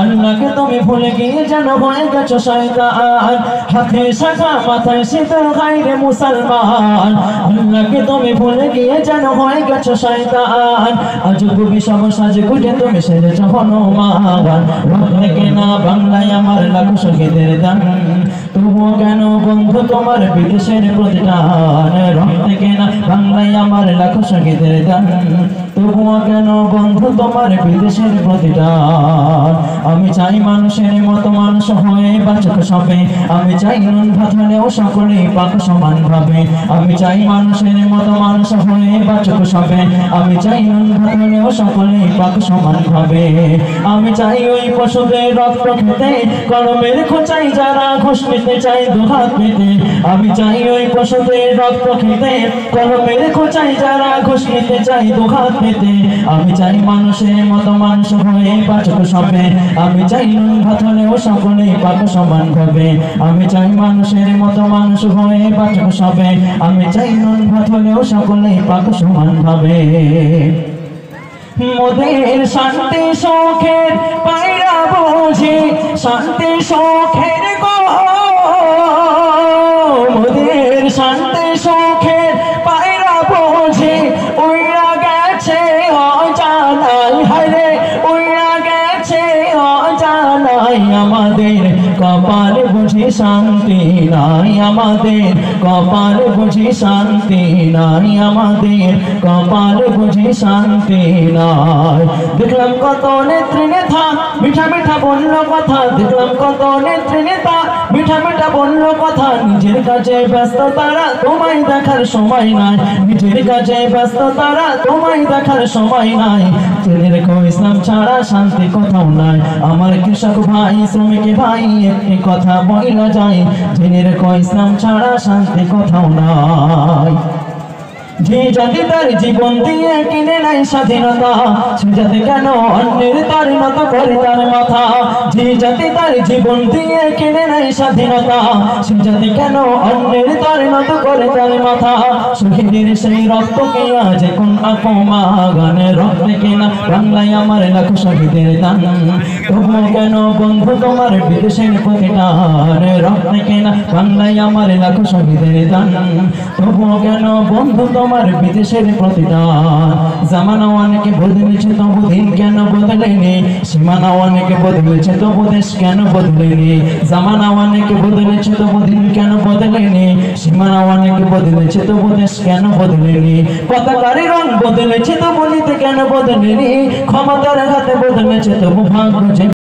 আল্লাহকে তুমি ভুলে গিয়ে যেন হয়ে গেছো শয়তান, হাতে শাখা মাথায় সিঁদুর গায়ে মুসলমান। আল্লাহকে তুমি ভুলে গিয়ে যেন হয়ে গেছো শয়তান, আজ কবি সব সাজে গুজে তুমি সেরেছো হনুমান। রব থেকে না বাংলায় আমার লাখো শহীদের দান, তবুও কেন বন্ধু তোমার বিদেশের প্রতিদান। রব থেকে না বাংলায় আমার লাখো শহীদের দান, তবুও কেন বন্ধু তোমার বিদেশের প্রতিদান। আমি চাই মানুষের মতো মানুষ হয়ে বাঁচুক সবে, আমি চাই নুন ভাত হলেও সকলেই পাক সমান ভাবে। আমি চাই মানুষের মতো মানুষ হয়ে বাঁচুক সবে, আমি চাই নুন ভাত হলেও সকলেই পাক সমান ভাবে। আমি চাই ওই পশুদের রক্ত খেতে, কলমের খোঁচাই যারা ঘুষ নিতে চাই দুহাত পেতে। আমি চাই ওই পশুদের রক্ত খেতে, কলমের খোঁচাই যারা ঘুষ নিতে চাই দুহাত পেতে। আমি চাই মানুষের মতো মানুষ হয়ে বাঁচুক সবে, আমি চাই নুন ভাত হলেও সকলেই পাক সমান ভাবে। আমি চাই মানুষের মতো মানুষ হয়ে বাঁচুক সবে, আমি চাই নুন ভাত হলেও সকলেই পাক সমান ভাবে। মোদের শান্তি শোকের পায়রা বুঝি, শান্তি শোকের গো, মোদের শান্তি শোকের পায়রা বুঝি উইরা গেছে অজানাই। হায়রে উইরা গেছে অজানাই, আমাদের কপাল বুঝি শান্তি নাই, আমাদের কপাল বুঝি শান্তি নাই, আমাদের কপাল বুঝি শান্তি নাই। দেখলাম কত নেত্রী নেতা মিঠা মিঠা বলল কথা, দেখলাম কত নেত্রী নেতা মিঠা মিঠা বলল কথা। নিজের কাজে ব্যস্ত তারা, তোমায় দেখার সময় নাই, নিজের কাজে ব্যস্ত তারা, তোমায় দেখার সময় নাই। জেনে রেখো ইসলাম ছাড়া শান্তি কোথাও নাই, আমার কৃষক ভাই শ্রমিক ভাই একটি কথা বলা যায়, জেনে রেখো ইসলাম ছাড়া শান্তি কোথাও নাই। যে জাতি তার জীবন দিয়ে কিনে নাই স্বাধীনতা, সে জাতি কেন অন্যের তার নত করে তার মাথা। যে জাতি তার জীবন দিয়ে কিনে নাই স্বাধীনতা, সে জাতি কেন অন্যের তার নত করে তার মাথা। শহীদের সেই রক্তকে আজ কোন অপমান, রক্ত কেনা বাংলায় আমার লাখো শহীদের দান, তবুও কেন বন্ধু তোমার বিদেশের প্রতিদান। রক্ত কেনা বাংলায় আমার লাখো শহীদের দান, তবুও কেন বন্ধু তোমার বিদেশের প্রতিদান। জামানা অনেকে বদলেছে তবু দিন কেন বদলেনি, সীমানা অনেকে বদলেছে তবু দেশ কেন বদলেনি। জামানা অনেকে বদলেছে তবু দিন কেন বদলেনি, সীমানা অনেকে বদলেছে তবু দেশ কেন বদলেনি। পতাকার রং বদলেছে তবু নীতি কেন বদলেনি, ক্ষমতার হাতে বদলেছে তবু ভাগ্য যে